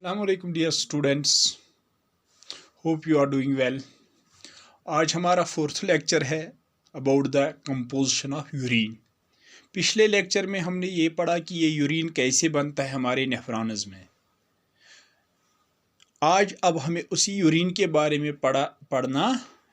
अस्सलामुअलैकुम dear students, hope you are doing well. आज हमारा फोर्थ लेक्चर है about the composition of urine. पिछले लेक्चर में हमने ये पढ़ा कि ये यूरिन कैसे बनता है हमारे नेफ्रॉन्स में। आज अब हमें उसी यूरिन के बारे में पढ़ना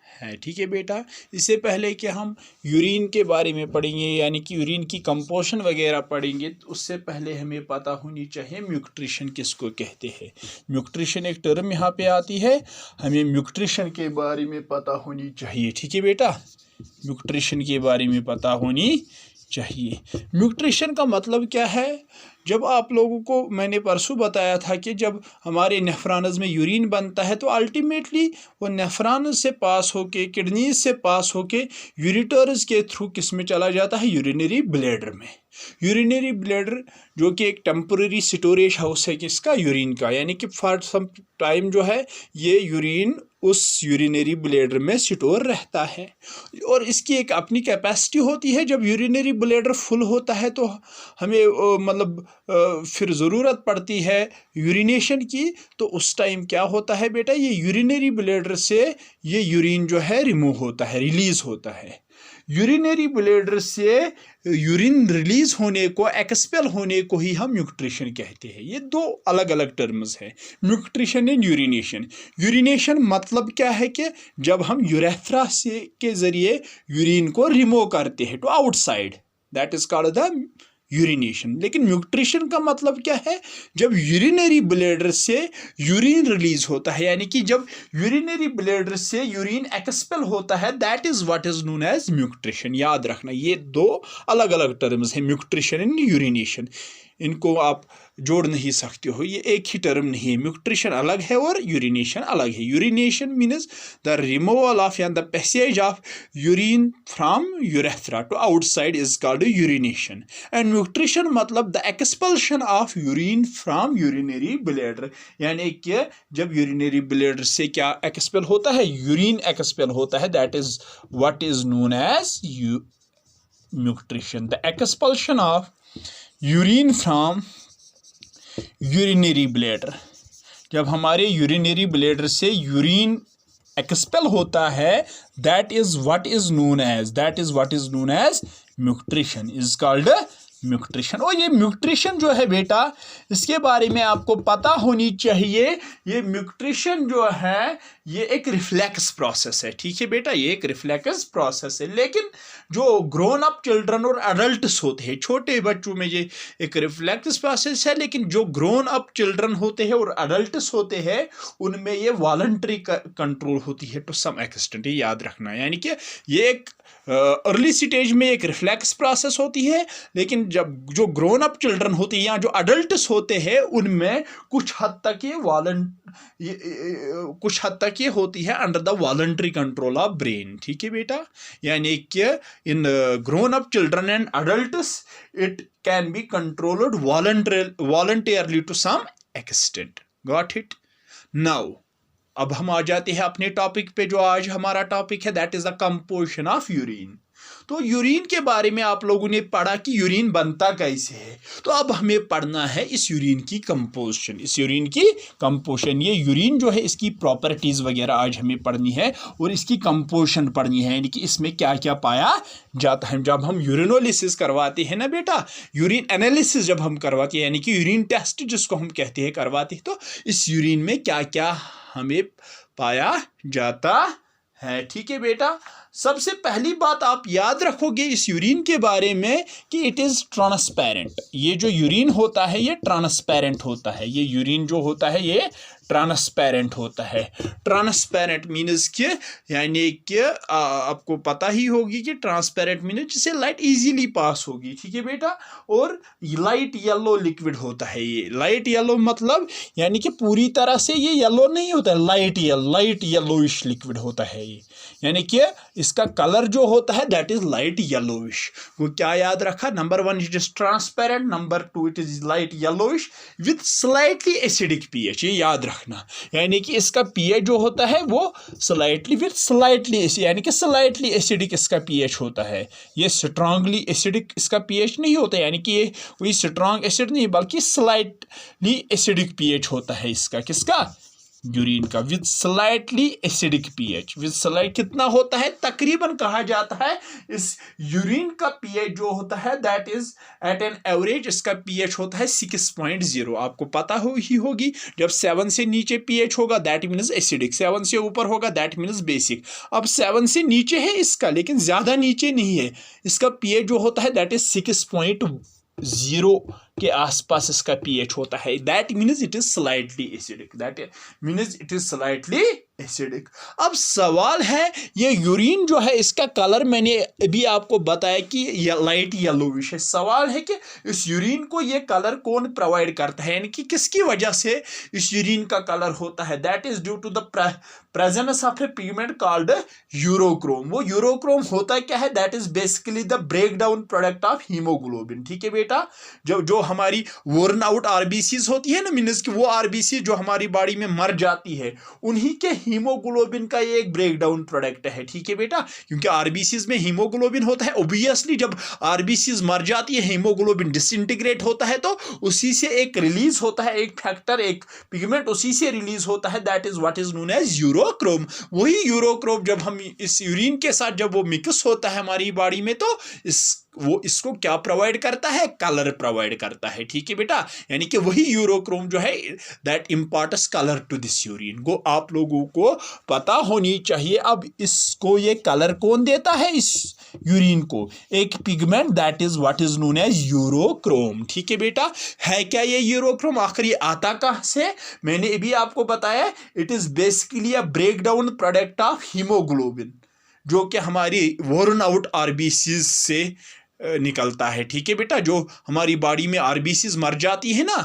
है, ठीक है बेटा। इससे पहले कि हम यूरिन के बारे में पढ़ेंगे, यानी कि यूरिन की कंपोजिशन वगैरह पढ़ेंगे, तो उससे पहले हमें पता होनी चाहिए न्यूट्रिशन किसको कहते हैं। न्यूट्रिशन एक टर्म यहाँ पे आती है, हमें न्यूट्रिशन के बारे में पता होनी चाहिए, ठीक है बेटा। न्यूट्रिशन के बारे में पता होनी चाहिए। न्यूट्रिशन का मतलब क्या है? जब आप लोगों को मैंने परसों बताया था कि जब हमारे नेफ्रॉन्स में यूरिन बनता है तो अल्टीमेटली वो नेफ्रॉन्स से पास होके, किडनीज से पास होके यूरिटर्स के थ्रू किस में चला जाता है? यूरिनरी ब्लैडर में। यूरिनरी ब्लैडर जो कि एक टेम्पररी स्टोरेज हाउस है किसका? यूरिन का, यानी कि फॉर सम टाइम जो है ये यूरिन उस यूरिनरी ब्लैडर में स्टोर रहता है और इसकी एक अपनी कैपेसिटी होती है। जब यूरिनरी ब्लैडर फुल होता है तो हमें फिर ज़रूरत पड़ती है यूरिनेशन की, तो उस टाइम क्या होता है बेटा? ये यूरिनरी ब्लैडर से ये यूरिन जो है रिमूव होता है, रिलीज होता है। यूरिनरी ब्लैडर से यूरिन रिलीज होने को, एक्सपेल होने को ही हम न्यूट्रिशन कहते हैं। ये दो अलग अलग टर्म्स हैं, न्यूट्रिशन एंड यूरिनेशन। यूरिनेशन मतलब क्या है कि जब हम यूरेथ्रा से के जरिए यूरिन को रिमूव करते हैं to outside, that is called the urination. लेकिन न्यूट्रिशन का मतलब क्या है? जब यूरिनरी ब्लैडर से यूरिन रिलीज होता है, यानी कि जब यूरिनरी ब्लैडर से यूरिन एक्सपेल होता है, that is what is known as nutrition. याद रखना, ये दो अलग अलग टर्म्स हैं, न्यूट्रिशन एंड यूरिनेशन। इनको आप जोड़ नहीं सकते हो, ये एक ही टर्म नहीं है। न्यूट्रिशन अलग है और यूरिनेशन अलग है। Urination means the removal of या the passage of urine from urethra to outside is called urination. And nutrition मतलब the expulsion of urine from urinary bladder, यानी कि जब यूरिनरी ब्लैडर से क्या एक्सपेल होता है? यूरिन एक्सपेल होता है, that is what is known as nutrition. The expulsion of urine from urinary bladder, जब हमारे यूरिनरी ब्लैडर से यूरिन एक्सपेल होता है, that is what is known as nutrition, is called nutrition. और ये न्यूट्रिशन जो है बेटा, इसके बारे में आपको पता होनी चाहिए। ये न्यूट्रिशन जो है ये एक रिफ्लेक्स प्रोसेस है, ठीक है बेटा, ये एक रिफ्लेक्स प्रोसेस है। लेकिन जो ग्रोन अप चिल्ड्रन और अडल्ट्स होते हैं, छोटे बच्चों में ये एक रिफ्लेक्स प्रोसेस है, लेकिन जो ग्रोन अप चिल्ड्रन होते हैं और अडल्ट्स होते हैं उनमें ये वॉलंटरी कंट्रोल होती है टू सम एक्सटेंट। याद रखना, यानी कि ये एक अर्ली स्टेज में एक रिफ्लेक्स प्रोसेस होती है, लेकिन जब जो ग्रोन अप चिल्ड्रन होते हैं या जो अडल्ट्स होते हैं उनमें कुछ हद तक ये होती है under the voluntary control of brain, ठीक है बेटा। यानी कि in grown up children and adults it can be controlled voluntarily to some extent. Got it? Now अब हम आ जाते हैं अपने टॉपिक पे। जो आज हमारा टॉपिक है that is the composition of urine. तो यूरिन के बारे में आप लोगों ने पढ़ा कि यूरिन बनता कैसे है, तो अब हमें पढ़ना है इस यूरिन की कंपोजिशन। इस यूरिन की कंपोजिशन, ये यूरिन जो है इसकी प्रॉपर्टीज वगैरह आज हमें पढ़नी है और इसकी कंपोजिशन पढ़नी है, यानी कि इसमें क्या क्या पाया जाता है। जब हम यूरिनोलिसिस करवाते हैं ना बेटा, यूरिन एनालिसिस जब हम करवाते हैं, यानी कि यूरिन टेस्ट जिसको हम कहते हैं करवाते हैं, तो इस यूरिन में क्या क्या हमें पाया जाता है, ठीक है बेटा। सबसे पहली बात आप याद रखोगे इस यूरिन के बारे में कि इट इज ट्रांसपेरेंट। ये जो यूरिन होता है ये ट्रांसपेरेंट होता है। ये यूरिन जो होता है ये ट्रांसपेरेंट होता है। ट्रांसपेरेंट मीन्स कि, यानी कि आपको पता ही होगी कि ट्रांसपेरेंट मीन्स जिससे लाइट इजीली पास होगी, ठीक है बेटा। और लाइट येलो लिक्विड होता है। ये लाइट येलो मतलब यानी कि पूरी तरह से ये येलो नहीं होता है, लाइट येलोइश लिक्विड होता है ये, यानी कि इसका कलर जो होता है दैट इज लाइट येलोइश। वो क्या याद रखा, number 1 it is transparent, number 2 it is light yellowish with slightly acidic pH. ये याद रखना, यानी कि इसका पीएच जो होता है वो स्लाइटली विद स्लाइटली यानी कि स्लाइटली एसिडिक इसका पीएच होता है। ये स्ट्रांगली एसिडिक इसका पीएच नहीं होता, यानी कि ये कोई स्ट्रांग एसिड नहीं बल्कि स्लाइटली एसिडिक पीएच होता है इसका, किसका, यूरिन का, with slightly acidic pH. With slight कितना होता है, तकरीबन कहा जाता है इस यूरिन का पीएच जो होता है that is at an average, इसका पीएच होता है 6.0। आपको पता ही होगी जब 7 से नीचे पीएच होगा दैट मीन्स एसिडिक, 7 से ऊपर होगा दैट मीन्स बेसिक। अब 7 से नीचे है इसका, लेकिन ज्यादा नीचे नहीं है, इसका पीएच जो होता है दैट इज 6.0 के आसपास इसका पीएच होता है। That means it is slightly acidic, that means it is slightly acidic. अब सवाल है ये यूरिन जो है इसका कलर मैंने अभी आपको बताया कि लाइट येलोविश है। सवाल है कि इस यूरिन को ये कलर कौन प्रोवाइड करता है, यानी कि किसकी वजह से इस यूरिन का कलर होता है। That is due to the presence of a pigment called urochrome. वो यूरोक्रोम होता क्या है, that is basically the breakdown product of haemoglobin. ठीक है बेटा, जो हमारी वर्न आउट आरबीसीज होती है ना, मीन्स कि वो आरबीसी जो हमारी बॉडी में मर जाती है, उन्हीं के हीमोग्लोबिन का ये एक ब्रेक डाउन प्रोडक्ट है। ठीक है बेटा, क्योंकि आरबीसीज में हीमोग्लोबिन होता है, ऑब्वियसली जब आरबीसीज मर जाती है हीमोग्लोबिन डिसइंटीग्रेट होता है, तो उसी से एक रिलीज होता है, एक फैक्टर, एक पिगमेंट उसी से रिलीज होता है, that is what is known as urochrome. वही यूरोक्रोम जब हम इस यूरिन के साथ जब वो मिक्स होता है हमारी बॉडी में, तो वो इसको क्या प्रोवाइड करता है, कलर प्रोवाइड करता है। ठीक है बेटा, यानी कि वही यूरोक्रोम जो है that imparts colour to this urine को आप लोगों को पता होनी चाहिए। अब इसको ये कलर कौन देता है, इस यूरिन को, एक pigment that is what is known as urochrome. ठीक है बेटा, है क्या ये यूरोक्रोम, आखिर ये आता कहां से, मैंने अभी आपको बताया it is basically a breakdown product of haemoglobin, जो कि हमारी वर्न आउट आरबीसीज से निकलता है। ठीक है बेटा, जो हमारी बॉडी में आरबीसीज मर जाती है ना,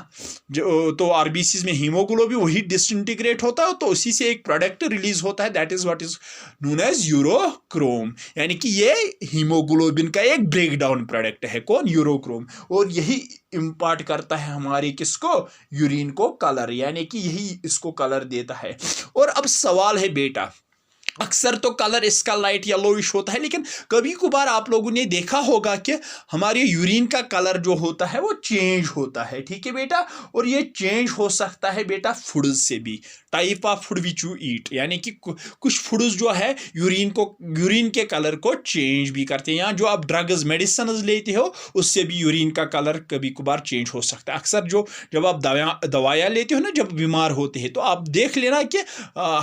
जो तो आरबीसीज में हीमोग्लोबिन वही डिसइंटीग्रेट होता है, तो उसी से एक प्रोडक्ट रिलीज होता है that is what is known as urochrome. यानी कि ये हीमोग्लोबिन का एक ब्रेक डाउन प्रोडक्ट है, कौन, यूरोक्रोम, और यही इम्पार्ट करता है हमारी किसको, यूरिन को कलर, यानी कि यही इसको कलर देता है। और अब सवाल है बेटा, अक्सर तो कलर इसका लाइट येलोइश होता है, लेकिन कभी कभार आप लोगों ने देखा होगा कि हमारे यूरिन का कलर जो होता है वो चेंज होता है। ठीक है बेटा, और ये चेंज हो सकता है बेटा फूड से भी, type of food which you eat, यानी कि कुछ फूड्स जो है यूरिन के कलर को चेंज भी करते हैं, या जो आप ड्रग्स मेडिसिन लेते हो उससे भी यूरिन का कलर कभी कभार चेंज हो सकता है। अक्सर जब आप दवाइयाँ लेते हो ना, जब बीमार होते हैं, तो आप देख लेना कि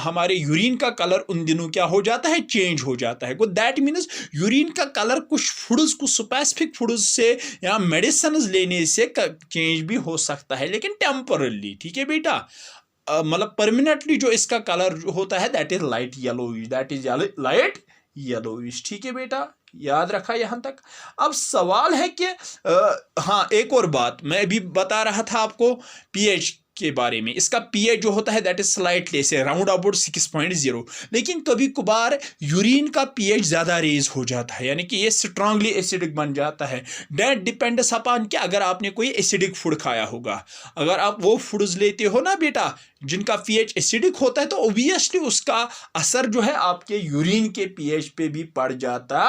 हमारे यूरिन का कलर उन दिनों क्या हो जाता है, चेंज हो जाता है। दैट मीन्स यूरिन का कलर कुछ फूड्स, कुछ स्पेसिफिक फूड्स से या मेडिसिन लेने से चेंज भी हो सकता है, लेकिन टेम्परली। ठीक है बेटा, मतलब परमानेंटली जो इसका कलर होता है that is light yellowish, that is light yellowish. ठीक है बेटा, याद रखा यहां तक। अब सवाल है कि हाँ, एक और बात मैं अभी बता रहा था आपको पीएच के बारे में। इसका पीएच जो होता है दैट इज स्लाइटली से राउंड अबाउट 6.0, लेकिन कभी कभार यूरिन का पीएच ज्यादा रेज हो जाता है, यानी कि ये स्ट्रांगली एसिडिक बन जाता है। दैट डिपेंड्स अपॉन कि अगर आपने कोई एसिडिक फूड खाया होगा, अगर आप वो फूड्स लेते हो ना बेटा जिनका पीएच एसिडिक होता है, तो ऑब्वियसली उसका असर जो है आपके यूरिन के पीएच पे भी पड़ जाता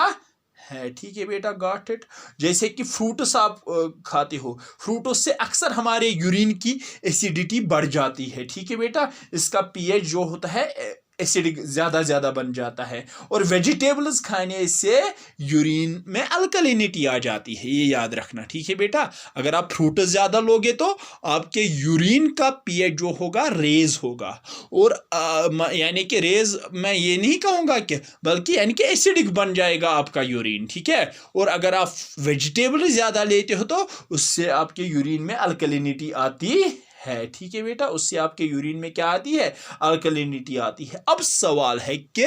है। ठीक है बेटा, गॉट इट। जैसे कि फ्रूट्स आप खाते हो, फ्रूट्स से अक्सर हमारे यूरिन की एसिडिटी बढ़ जाती है। ठीक है बेटा, इसका पीएच जो होता है एसिडिक ज़्यादा बन जाता है, और वेजिटेबल्स खाने से यूरिन में अल्कलिनिटी आ जाती है, ये याद रखना। ठीक है बेटा, अगर आप फ्रूट ज़्यादा लोगे तो आपके यूरिन का पीएच जो होगा रेज होगा, और यानी कि रेज मैं ये नहीं कहूँगा कि, बल्कि यानी कि एसिडिक बन जाएगा आपका यूरिन। ठीक है, और अगर आप वेजिटेबल ज़्यादा लेते हो तो उससे आपके यूरिन में अल्कलिनिटी आती है, ठीक है बेटा। उससे आपके यूरिन में क्या आती है, अल्कलिनिटी आती है। अब सवाल है कि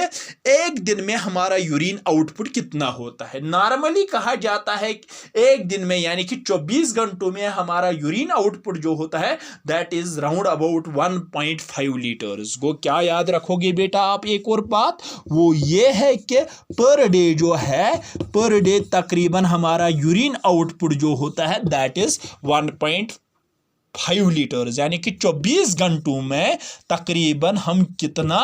एक दिन में हमारा यूरिन आउटपुट कितना होता है। नॉर्मली कहा जाता है कि एक दिन में यानी कि 24 घंटों में हमारा यूरिन आउटपुट जो होता है that is round about 1.5 litres. वो क्या याद रखोगे बेटा आप, एक और बात वो ये है कि पर डे जो है, पर डे तकरीबन हमारा यूरिन आउटपुट जो होता है दैट इज 1.5 लीटर्स, यानी कि 24 घंटों में तकरीबन हम कितना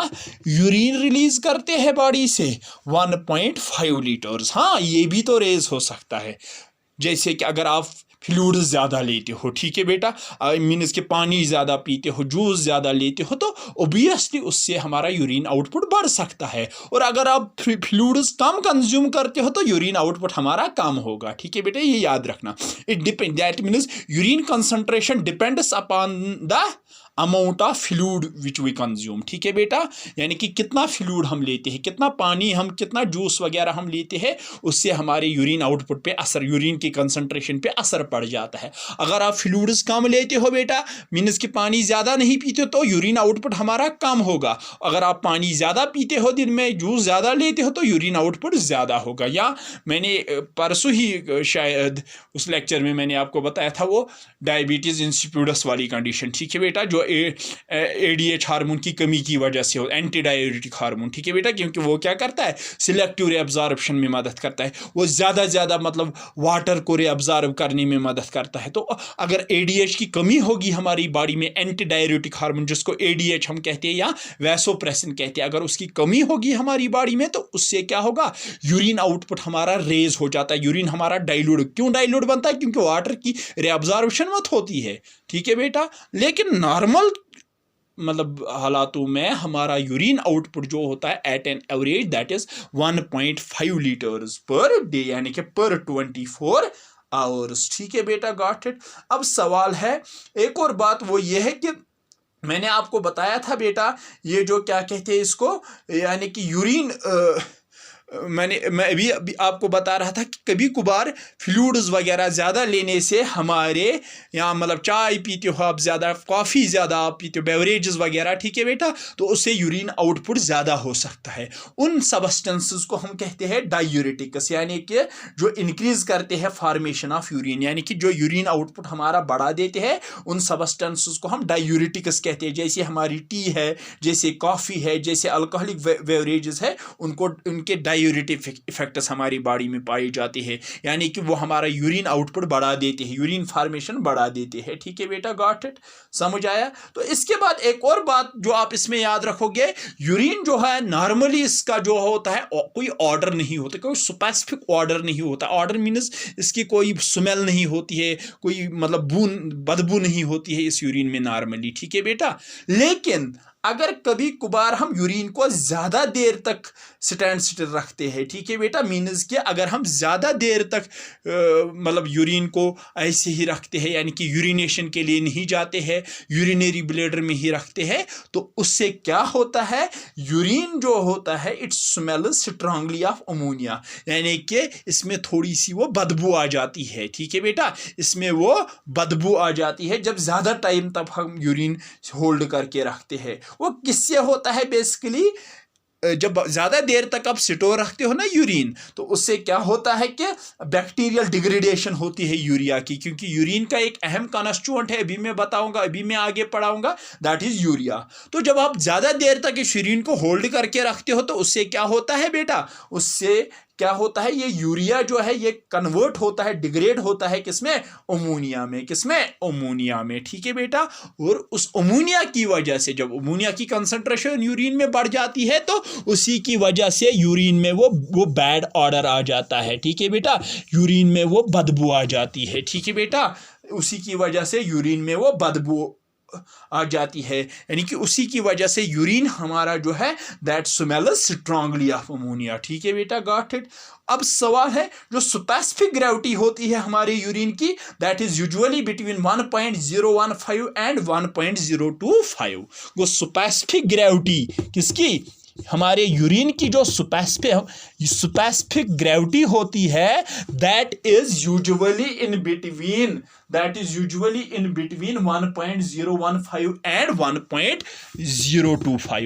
यूरिन रिलीज करते हैं बॉडी से, 1.5 लीटर्स। हाँ, ये भी तो रेज हो सकता है, जैसे कि अगर आप फ्लूइड ज़्यादा लेते हो, ठीक है बेटा, मीन्स के पानी ज़्यादा पीते हो, जूस ज़्यादा लेते हो, तो ओबियसली उससे हमारा यूरिन आउटपुट बढ़ सकता है। और अगर आप फ्लूइड्स कम कंज्यूम करते हो तो यूरिन आउटपुट हमारा कम होगा, ठीक है बेटा, ये याद रखना। It depend, that means urine concentration depends upon the amount of fluid which we consume, ठीक है बेटा, यानी कि कितना फ्लूइड हम लेते हैं, कितना पानी हम, कितना जूस वगैरह हम लेते हैं, उससे हमारे यूरिन आउटपुट पे असर, यूरिन की कंसंट्रेशन पे असर पड़ जाता है। अगर आप फ्लूइड्स कम लेते हो बेटा, मीन्स कि पानी ज़्यादा नहीं पीते हो, तो यूरिन आउटपुट हमारा कम होगा। अगर आप पानी ज़्यादा पीते हो, दिन में जूस ज़्यादा लेते हो, तो यूरिन आउटपुट ज़्यादा होगा। या मैंने परसों ही शायद उस लेक्चर में मैंने आपको बताया था वो डायबिटीज़ इंसिपिडस वाली कंडीशन, ठीक है बेटा, जो ADH हार्मोन की कमी की वजह से हो, एंटी डाययूरेटिक हार्मोन, ठीक है बेटा, क्योंकि वो क्या करता है, सिलेक्टिव रिअब्जॉर्प्शन में मदद करता है, वो ज़्यादा मतलब वाटर को रिअब्जॉर्ब करने में मदद करता है। तो अगर ADH की कमी होगी हमारी बॉडी में, एंटी डाययूरेटिक हार्मोन जिसको ADH हम कहते हैं या वैसोप्रेसिन कहते हैं, अगर उसकी कमी होगी हमारी बॉडी में, तो उससे क्या होगा, यूरिन आउटपुट हमारा रेज हो जाता है, यूरिन हमारा डाइल्यूट। क्यों डाइल्यूट बनता है, क्योंकि वाटर की रिअब्जॉर्प्शन मत होती है, ठीक है बेटा। लेकिन नॉर्मल मतलब हालातों में हमारा यूरिन आउटपुट जो होता है at an average that is 1.5 litres per day, यानी कि पर 24 आवर्स, ठीक है बेटा, गॉट इट। अब सवाल है, एक और बात वो ये है कि मैंने आपको बताया था बेटा, ये जो क्या कहते हैं इसको, यानी कि यूरिन मैं अभी आपको बता रहा था कि कभी कभार फ्लूइड्स वगैरह ज़्यादा लेने से हमारे यहाँ, मतलब चाय पीते हो आप ज़्यादा, कॉफ़ी ज़्यादा आप पीते हो, बेवरेजेस वगैरह, ठीक है बेटा, तो उससे यूरिन आउटपुट ज़्यादा हो सकता है। उन सबस्टेंसेस को हम कहते हैं डायूरेटिक्स, यानी कि जो इंक्रीज करते हैं फॉर्मेशन ऑफ यूरिन, यानी कि जो यूरिन आउटपुट हमारा बढ़ा देते हैं, उन सबस्टेंसेस को हम डायूरेटिक्स कहते हैं। जैसे हमारी टी है, जैसे कॉफ़ी है, जैसे अल्कोहलिक बेवरेजेस है, उनको उनके डायूरेटिक इफेक्ट्स हमारी बॉडी में पाए जाते हैं, यानी कि वो हमारा यूरिन आउटपुट बढ़ा देते हैं, यूरिन फॉर्मेशन बढ़ा देते हैं, ठीक है बेटा, गॉट इट, समझ आया। तो इसके बाद एक और बात जो आप इसमें याद रखोगे, यूरिन जो है नॉर्मली इसका जो होता है कोई ऑर्डर नहीं होता, कोई स्पेसिफिक ऑर्डर नहीं होता। ऑर्डर मीन्स इसकी कोई स्मेल नहीं होती है, कोई मतलब बदबू नहीं होती है इस यूरिन में नॉर्मली, ठीक है बेटा। लेकिन अगर कभी कभार हम यूरिन को ज़्यादा देर तक स्टैंड स्टिल रखते हैं, ठीक है बेटा, मीन्स कि अगर हम ज़्यादा देर तक मतलब यूरिन को ऐसे ही रखते हैं, यानी कि यूरिनेशन के लिए नहीं जाते हैं, यूरिनरी ब्लैडर में ही रखते हैं, तो उससे क्या होता है, यूरिन जो होता है it smells strongly of ammonia, यानी कि इसमें थोड़ी सी वो बदबू आ जाती है, ठीक है बेटा, इसमें वो बदबू आ जाती है जब ज़्यादा टाइम तक हम यूरिन होल्ड करके रखते हैं। वो किससे होता है, बेसिकली जब ज़्यादा देर तक आप स्टोर रखते हो ना यूरिन, तो उससे क्या होता है कि बैक्टीरियल डिग्रेडेशन होती है यूरिया की, क्योंकि यूरिन का एक अहम कॉन्स्टिट्यूएंट है, अभी मैं बताऊंगा, अभी मैं आगे पढ़ाऊंगा, दैट इज यूरिया। तो जब आप ज़्यादा देर तक इस यूरिन को होल्ड करके रखते हो, तो उससे क्या होता है बेटा, उससे क्या होता है, ये यूरिया जो है ये कन्वर्ट होता है, डिग्रेड होता है किसमें, अमोनिया में, किसमें, अमोनिया में, ठीक है बेटा। और उस अमोनिया की वजह से जब अमोनिया की कंसंट्रेशन यूरिन में बढ़ जाती है, तो उसी की वजह से यूरिन में वो बैड ऑर्डर आ जाता है, ठीक है बेटा, यूरिन में वो बदबू आ जाती है, ठीक है बेटा, उसी की वजह से यूरिन में वो बदबू आ जाती है, यानी कि उसी की वजह से यूरिन हमारा जो है that smells strongly of ammonia, ठीक है बेटा, गॉट इट। अब सवाल है, जो स्पेसिफिक ग्रेविटी होती है हमारे यूरिन की that is usually between 1.015 and 1.025। वो स्पेसिफिक ग्रेविटी किसकी, हमारे यूरिन की जो स्पेसिफिक ग्रेविटी होती है that is usually in between 1.015 and 1.025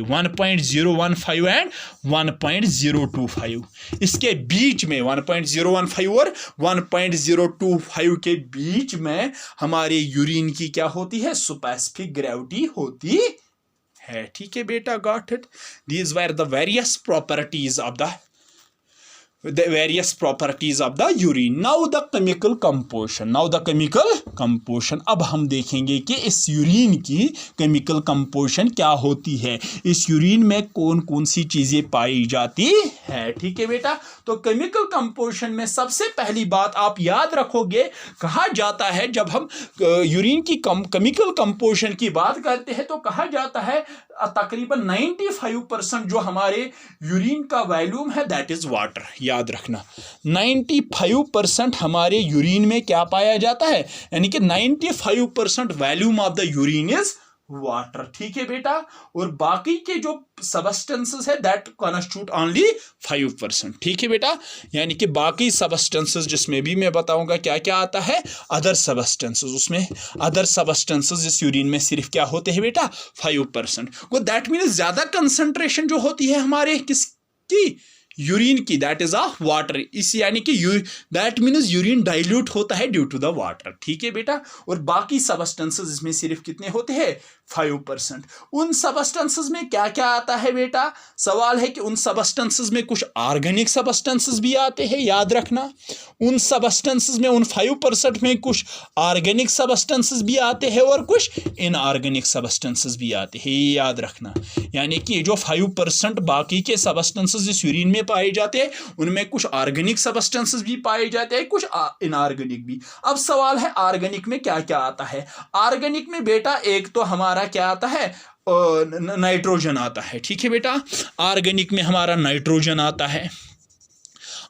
and 1.025 इसके बीच में 1.015 और 1.025 के बीच में हमारे यूरिन की क्या होती है, स्पेसिफिक ग्रेविटी होती है। ठीक है बेटा, got it. These were the various properties of the urine. Now the chemical composition. अब हम देखेंगे कि इस यूरिन की केमिकल कंपोजिशन क्या होती है, इस यूरिन में कौन कौन सी चीजें पाई जाती है। ठीक है बेटा, तो केमिकल कंपोजिशन में सबसे पहली बात आप याद रखोगे, कहा जाता है जब हम यूरिन की केमिकल कंपोजिशन की बात करते हैं तो कहा जाता है तकरीबन 95% जो हमारे यूरिन का वॉल्यूम है दैट इज वाटर। याद रखना 95% हमारे यूरिन में क्या पाया जाता है, यानी कि 95% volume of the urine is water. ठीक है बेटा, और बाकी के जो सबस्टेंसेस है दैट कॉन्स्टिट्यूट ओनली 5%। ठीक है बेटा, यानी कि बाकी सबस्टेंसेस जिसमें भी मैं बताऊंगा क्या क्या आता है, अदर सबस्टेंसेस, उसमें अदर सबस्टेंसेस इस यूरिन में सिर्फ क्या होते हैं बेटा, 5%। वो दैट मीन्स ज्यादा कंसंट्रेशन जो होती है हमारे किसकी, यूरिन की, दैट इज ऑफ वाटर। इस यानी कि दैट मीन्स यूरिन डाइल्यूट होता है ड्यू टू द वाटर। ठीक है बेटा, और बाकी सबस्टेंसेस इसमें सिर्फ कितने होते हैं, 5%। उन सबस्टेंसेस में क्या क्या आता है बेटा, सवाल है कि उन सबस्टेंसेस में कुछ ऑर्गेनिक सबस्टेंसेस भी आते हैं। याद रखना उन सबस्टेंसेस में, उन 5% में कुछ ऑर्गेनिक सबस्टेंसेस भी आते हैं और कुछ इनऑर्गेनिक सबस्टेंसेस भी आते हैं, ये याद रखना। यानी कि ये जो 5% बाकी के सबस्टेंसेस इस यूरिन में पाए जाते हैं उनमें कुछ ऑर्गेनिक सबस्टेंसेस भी पाए जाते हैं, कुछ इनऑर्गेनिक भी। अब सवाल है ऑर्गेनिक में क्या क्या आता है। ऑर्गेनिक में बेटा एक तो हमारा क्या आता है, नाइट्रोजन आता है। ठीक है बेटा, ऑर्गेनिक में हमारा नाइट्रोजन आता है।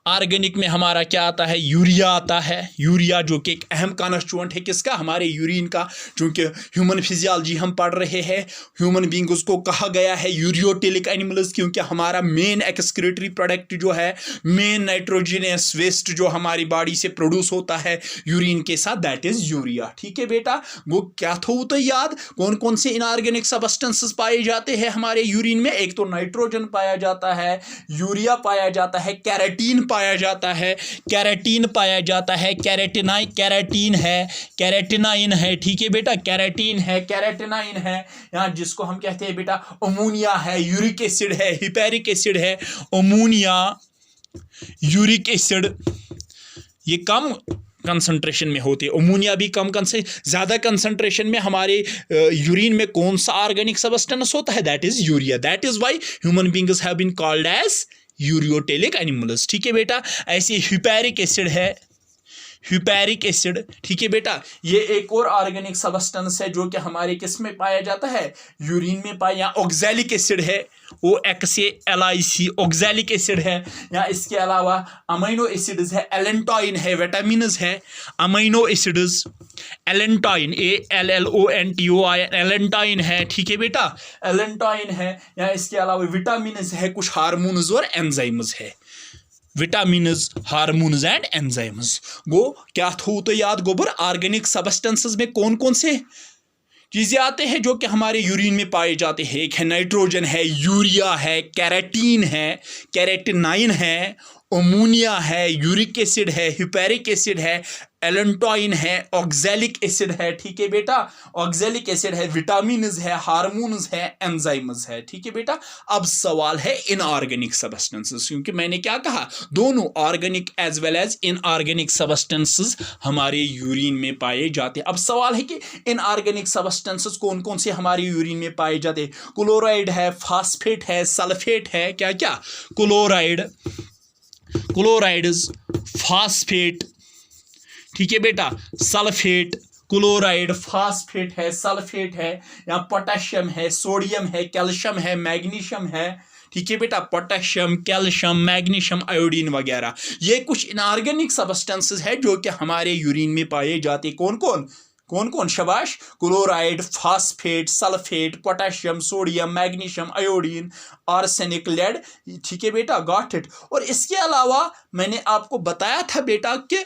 ऑर्गेनिक में हमारा क्या आता है, यूरिया आता है। यूरिया जो कि एक अहम कॉन्स्टिट्यूएंट है किसका, हमारे यूरिन का। चूंकि ह्यूमन फिजियोलॉजी हम पढ़ रहे हैं, ह्यूमन बींग उसको कहा गया है यूरियोटेलिक एनिमल्स, क्योंकि हमारा मेन एक्सक्रीटरी प्रोडक्ट जो है, मेन नाइट्रोजनस वेस्ट जो हमारी बॉडी से प्रोड्यूस होता है यूरिन के साथ, दैट इज यूरिया। ठीक है बेटा, वो क्या था तो याद, कौन कौन से इनऑर्गेनिक सबस्टेंसेस पाए जाते हैं हमारे यूरिन में, एक तो नाइट्रोजन पाया जाता है, यूरिया पाया जाता है, कैरेटीन पाया जाता है, कैरेटीन पाया जाता है, कैरेटिनाइन है। ठीक है बेटा, कैरेटीन है, कैरेटिनाइन है, यहाँ जिसको हम कहते हैं बेटा अमोनिया है, यूरिक एसिड है, हिपेरिक एसिड है, अमोनिया, यूरिक एसिड, ये कम कंसंट्रेशन में होते हैं। अमोनिया भी कम ज्यादा कंसंट्रेशन में हमारे यूरिन में कौन सा ऑर्गेनिक सबस्टेंस होता है, that is urea. That is why human beings have been called as ureotelic animals. ठीक है बेटा, ऐसे हिपेरिक एसिड है, हिपेरिक एसिड। ठीक है बेटा, ये एक और ऑर्गेनिक सबस्टेंस है जो कि हमारे किस में पाया जाता है, यूरिन में पाया। यहाँ ऑक्सैलिक एसिड है, OXALIC ऑक्सैलिक एसिड है। या इसके अलावा अमीनो एसिड्स है, एलेंटोइन है, विटामिन्स है, amino acids, allantoin ALLONTOIN allantoin है। ठीक है बेटा, एलेंटोइन है। या इसके अलावा विटामिन्स है, कुछ हार्मोन्स और एंजाइम्स है, विटामिन्स, हार्मोन्स एंड एंजाइम्स। वो क्या थो तो याद गोबर, ऑर्गेनिक सबस्टेंसेस में कौन कौन से चीजें आते हैं जो कि हमारे यूरिन में पाए जाते हैं। एक है नाइट्रोजन है, यूरिया है, कैरेटीन है, कैरेटिनाइन है, अमोनिया है, यूरिक एसिड है, हिपेरिक एसिड है, एलेंटोइन है, ऑक्सैलिक एसिड है। ठीक है बेटा, ऑक्सैलिक एसिड है, विटामिन्स है, हार्मोन्स है, एंजाइम्स है। ठीक है बेटा, अब सवाल है इनऑर्गेनिक सबस्टेंसेस, क्योंकि मैंने क्या कहा, दोनों organic as well as inorganic substances हमारे यूरिन में पाए जाते हैं। अब सवाल है कि इनऑर्गेनिक सबस्टेंसेस कौन कौन से हमारे यूरिन में पाए जाते हैं। क्लोराइड है, फास्फेट है, सल्फेट है, क्या क्या, क्लोराइड्स, फास्फेट, ठीक है बेटा, सल्फेट, क्लोराइड, फास्फेट है, सल्फेट है, यहाँ पोटेशियम है, सोडियम है, कैल्शियम है, मैग्नीशियम है। ठीक है बेटा, पोटेशियम, कैल्शियम, मैग्नीशियम, आयोडीन वगैरह, ये कुछ इनऑर्गेनिक सबस्टेंसेस है जो कि हमारे यूरिन में पाए जाते। कौन कौन, कौन कौन? शाबाश, chloride, phosphate, sulphate, potassium, sodium, magnesium, iodine, arsenic, lead. ठीक है बेटा, गॉट इट। और इसके अलावा मैंने आपको बताया था बेटा कि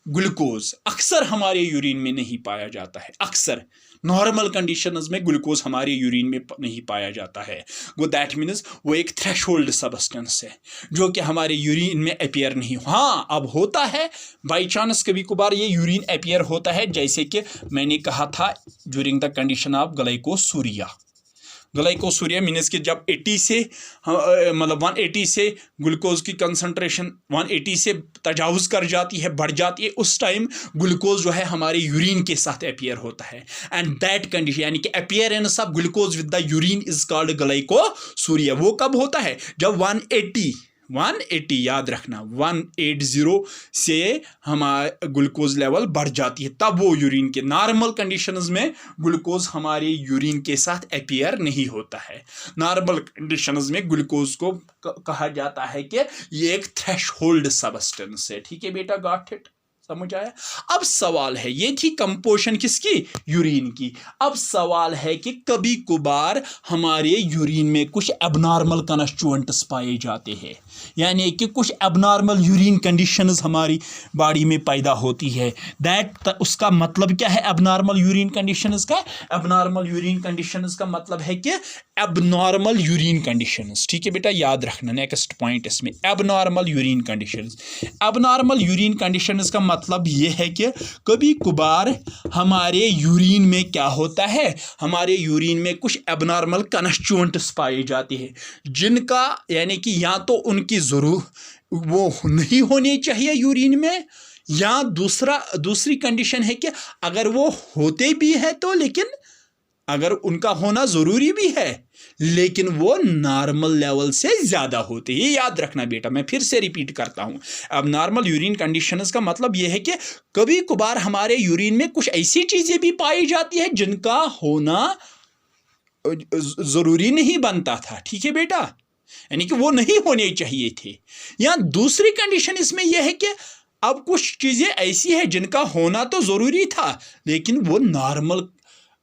ग्लूकोज अक्सर हमारे यूरिन में नहीं पाया जाता है। अक्सर नॉर्मल कंडीशंस में ग्लूकोज हमारे यूरिन में नहीं पाया जाता है। वो दैट मीन्स वो एक थ्रेशोल्ड सब्सटेंस है जो कि हमारे यूरिन में अपीयर नहीं। हाँ, अब होता है बाई चांस कभी कभार ये यूरिन अपीयर होता है, जैसे कि मैंने कहा था during the condition of glycosuria. Glycosuria means कि जब 80 से मतलब 180 से ग्लूकोज की कंसंट्रेशन 180 से तजावुज़ कर जाती है, बढ़ जाती है, उस टाइम ग्लूकोज जो है हमारे यूरिन के साथ अपीयर होता है। एंड दैट कंडीशन यानी कि appearance of glucose with the urine is called glycosuria. वो कब होता है? जब 180 याद रखना, 180 से हमारा ग्लूकोज लेवल बढ़ जाती है, तब वो यूरिन के नॉर्मल कंडीशंस में ग्लूकोज हमारे यूरिन के साथ अपीयर नहीं होता है। नॉर्मल कंडीशंस में ग्लूकोज को कहा जाता है कि ये एक थ्रेशोल्ड सब्सटेंस है। ठीक है बेटा, गॉट इट, समझ आया? अब सवाल है, ये थी कंपोजिशन किसकी? यूरिन की। अब सवाल है कि कभी कभार हमारे यूरिन में कुछ एबनॉर्मल कंस्टिट्यूएंट्स पाए जाते हैं, यानी कि कुछ एबनॉर्मल यूरिन कंडीशंस हमारी बॉडी में पैदा होती है। दैट उसका मतलब क्या है एबनॉर्मल यूरिन कंडीशंस का? एबनॉर्मल यूरिन कंडीशंस का मतलब है कि एबनॉर्मल यूरिन कंडीशंस। ठीक है बेटा, याद रखना नेक्स्ट पॉइंट इसमें, abnormal urine conditions. Abnormal urine conditions का मतलब ये है कि कभी कभार हमारे यूरिन में क्या होता है, हमारे यूरिन में कुछ एबनॉर्मल कंस्टिट्यूएंट्स पाए जाते हैं जिनका यानी कि या तो उनकी वो नहीं होनी चाहिए यूरिन में, या दूसरी कंडीशन है कि अगर वो होते भी है तो लेकिन अगर उनका होना ज़रूरी भी है लेकिन वो नॉर्मल लेवल से ज़्यादा होते हैं। ये याद रखना बेटा, मैं फिर से रिपीट करता हूँ। अब नॉर्मल यूरिन कंडीशंस का मतलब ये है कि कभी कभार हमारे यूरिन में कुछ ऐसी चीज़ें भी पाई जाती है जिनका होना ज़रूरी नहीं बनता था। ठीक है बेटा, यानी कि वो नहीं होने चाहिए थे। या दूसरी कंडीशन इसमें यह है कि अब कुछ चीज़ें ऐसी हैं जिनका होना तो ज़रूरी था लेकिन वो नॉर्मल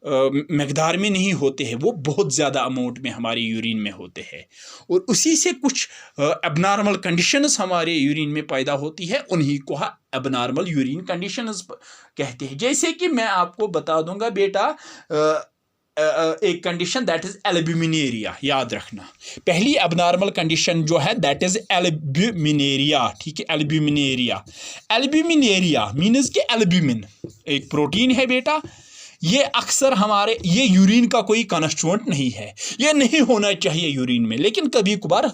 मकदार में नहीं होते हैं, वो बहुत ज़्यादा अमाउंट में हमारे यूरिन में होते हैं, और उसी से कुछ एबनॉर्मल कंडीशंस हमारे यूरिन में पैदा होती है, उन्हीं को एबनॉर्मल यूरिन कंडीशंस कहते हैं। जैसे कि मैं आपको बता दूंगा बेटा एक कंडीशन दैट इज एल्ब्यूमिनेरिया। याद रखना, पहली एबनॉर्मल कंडीशन जो है दैट इज एल्ब्यूमिनेरिया। ठीक है, एल्ब्यूमिनेरिया। एल्ब्यूमिनेरिया मीन्स कि एल्ब्यूमिन एक प्रोटीन है बेटा, ये अक्सर हमारे ये यूरिन का कोई कंस्टिट्यूएंट नहीं है, ये नहीं होना चाहिए यूरिन में, लेकिन कभी कभार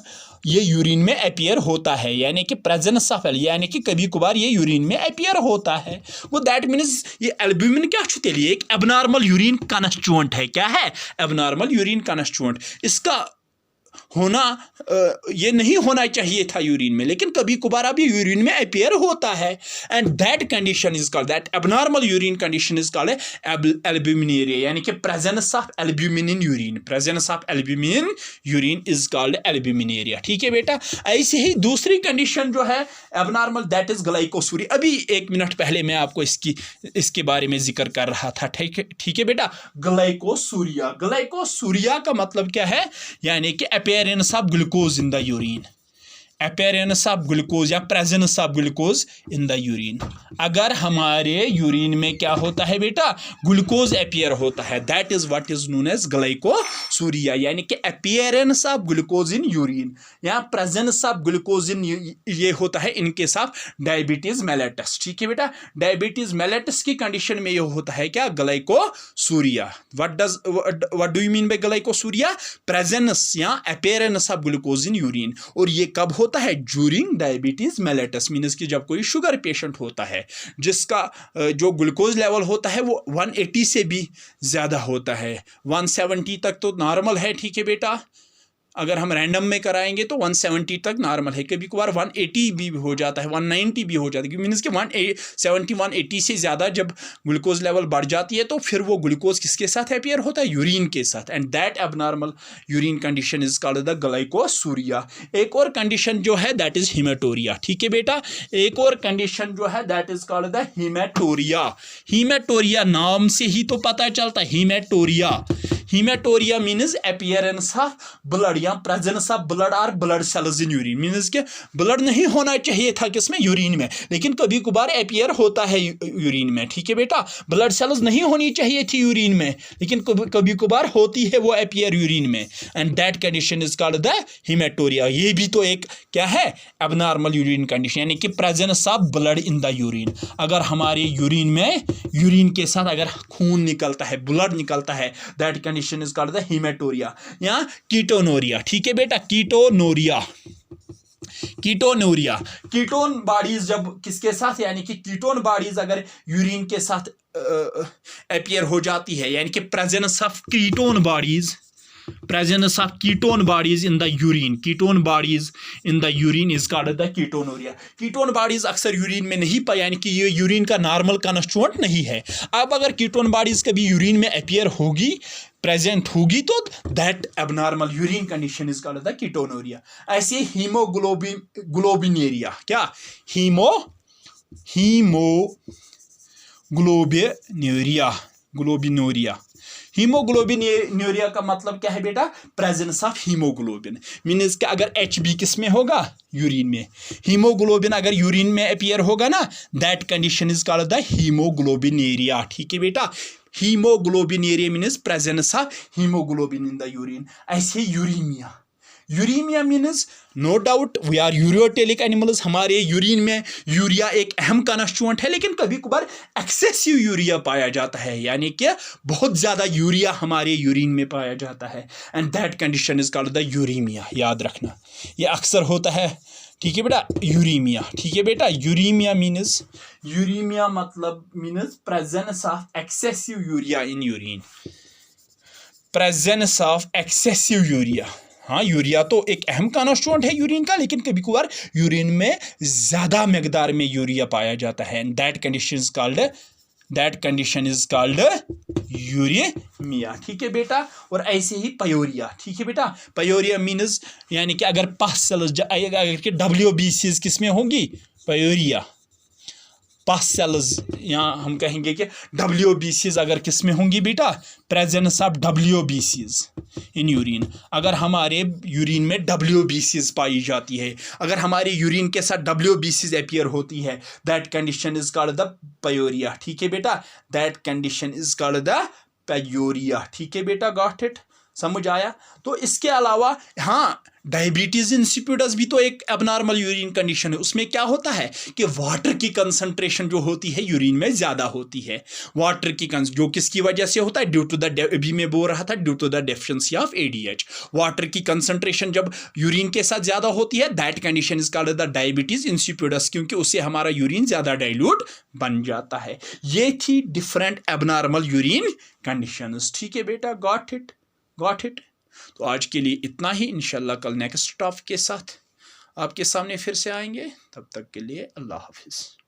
ये यूरिन में अपीयर होता है, यानी कि प्रेजेंस ऑफ यानी कि कभी कभार ये यूरिन में अपीयर होता है। वो दैट मीन्स ये एल्ब्यूमिन क्या छुते लिए एक एबनॉर्मल यूरिन कंस्टिट्यूएंट है। क्या है? Abnormal urine constituent. इसका होना ये नहीं होना चाहिए था यूरिन में, लेकिन कभी कभार अब ये यूरिन में अपीयर होता है, and that condition is called, that abnormal urine condition is called albuminuria, यानी कि presence of albumin in urine. Presence of albumin in urine is called albuminuria. ठीक है बेटा, ऐसे ही दूसरी कंडीशन जो है एबनॉर्मल दैट इज ग्लाइकोसूरिया। अभी 1 मिनट पहले मैं आपको इसके बारे में जिक्र कर रहा था। ठीक है बेटा, ग्लाइकोसूरिया। ग्लाइकोसूरिया का मतलब क्या है? यानी कि appearance of glucose in the urine, appearance of glucose या presence of glucose in the urine। अगर हमारे यूरिन में क्या होता है बेटा? ग्लूकोज अपीयर होता है, that is what is known as glycosuria, यानी कि appearance of glucose in urine या प्रेजेंस ऑफ ग्लूकोज इन, ये होता है इनके साथ डायबिटीज मेलेटस। ठीक है बेटा, डायबिटीज मेलेटस की कंडीशन में ये होता है क्या? Glycosuria. What do you mean by glycosuria? Presence या appearance of glucose in urine. और ये कब होता है? ड्यूरिंग डायबिटीज मेलेटस, मीन्स कि जब कोई शुगर पेशेंट होता है जिसका जो ग्लूकोज लेवल होता है वो 180 से भी ज़्यादा होता है, 170 तक तो नॉर्मल है। ठीक है बेटा, अगर हम रैंडम में कराएंगे तो 170 तक नॉर्मल है, कभी कभार 180 भी हो जाता है, 190 भी हो जाता है, मीन्स कि 170 180 से ज़्यादा जब ग्लूकोज लेवल बढ़ जाती है तो फिर वो ग्लूकोज किसके साथ अपीयर होता है, यूरिन के साथ, and that abnormal urine condition is called the glycosuria. एक और कंडीशन जो है दैट इज हीमेटोरिया। ठीक है बेटा, एक और कंडीशन जो है दैट इज कॉल्ड द हीमेटोरिया। हीमेटोरिया नाम से ही तो पता चलता है, हीमेटोरिया, हीमेटोरिया मीन्स अपीयरेंस ऑफ ब्लड या प्रेजेंस ऑफ ब्लड और blood cells in urine, means के ब्लड नहीं होना चाहिए था किसमें, यूरिन में, लेकिन कभी कभार अपीयर होता है यूरिन में। ठीक है बेटा, ब्लड सेल्स नहीं होनी चाहिए थी यूरिन में, लेकिन कभी कभार होती है वो अपीयर यूरिन में, and that condition is called the haematuria. ये भी तो एक क्या है, एबनॉर्मल यूरिन कंडीशन, यानी कि presence of blood in the urine. अगर हमारे यूरिन में यूरिन के साथ अगर खून निकलता है, ब्लड निकलता है, that condition is called the haematuria या कीटोनोरिया। ठीक है बेटा, कीटोनोरिया, कीटोनोरिया, कीटोन बॉडीज जब किसके साथ, यानी कि कीटोन बॉडीज अगर यूरिन के साथ अपीयर हो जाती है, यानी कि presence of ketone bodies, presence of ketone bodies in the urine, ketone bodies in the urine is called the ketonuria। Ketone bodies अक्सर यूरिन में नहीं पाए, यानी कि ये यूरिन का नॉर्मल कॉन्स्टिट्यूएंट नहीं है। अब अगर कीटोन बॉडीज कभी यूरिन में अपीयर होगी, प्रेजेंट होगी, तो that abnormal urine condition is called the ketonuria. ऐसे हीमोग्लोबिनेरिया, क्या ग्लोबिनोरिया, हीमोग्लोबिनूरिया का मतलब क्या है बेटा, प्रेजेंस ऑफ हीमोग्लोबिन, मीन्स कि अगर HB किस में होगा, यूरिन में, हीमोग्लोबिन अगर यूरिन में अपीयर होगा ना, that condition is called the haemoglobinuria. ठीक है बेटा, haemoglobinuria means presence of haemoglobin in the urine. ऐसे uraemia, uraemia means no doubt we are ureotelic animals, हमारे यूरिन में यूरिया एक अहम कॉन्स्टिट्यूएंट है, लेकिन कभी कभार एक्सेसिव यूरिया पाया जाता है, यानी कि बहुत ज़्यादा यूरिया हमारे यूरिन में पाया जाता है, and that condition is called the uraemia. याद रखना, ये अक्सर होता है। ठीक है बेटा, यूरीमिया। ठीक है बेटा, यूरीमिया मीन्स, यूरीमिया मतलब means presence of excessive urea in urine, presence of excessive urea. हाँ, यूरिया तो एक अहम कॉन्स्टिट्यूएंट है यूरिन का, लेकिन कभी कभार यूरिन में ज़्यादा मकदार में यूरिया पाया जाता है, and that condition is called uraemia. ठीक है बेटा, और ऐसे ही पायोरिया। ठीक है बेटा, पायोरिया मीन्स यानी कि अगर पस सेल्स अगर कि WBCs किस में होंगी, पायोरिया, पस सेल्स, या हम कहेंगे कि WBCs अगर किस में होंगी बेटा, presence of WBCs in urine. अगर हमारे यूरिन में WBCs पाई जाती है, अगर हमारे यूरिन के साथ WBCs अपीयर होती है, that condition is called the pyorrhoea. ठीक है बेटा, that condition is called the pyorrhoea. ठीक है बेटा, गॉट इट, समझ आया। तो इसके अलावा हाँ, डायबिटीज इंसिपिडस भी तो एक एबनॉर्मल यूरिन कंडीशन है। उसमें क्या होता है कि वाटर की कंसंट्रेशन जो होती है यूरिन में ज़्यादा होती है। वाटर की जो किसकी वजह से होता है, ड्यू टू द, अभी मैं बोल रहा था, due to the deficiency of ADH। Water की कंसंट्रेशन जब यूरिन के साथ ज़्यादा होती है, that condition is called the diabetes insipidus, क्योंकि उससे हमारा यूरिन ज़्यादा डाइल्यूट बन जाता है। ये थी डिफरेंट एबनॉर्मल यूरिन कंडीशंस। ठीक है बेटा, गॉट इट। तो आज के लिए इतना ही, इंशाल्लाह कल नेक्स्ट टॉपिक के साथ आपके सामने फिर से आएंगे। तब तक के लिए अल्लाह हाफिज़।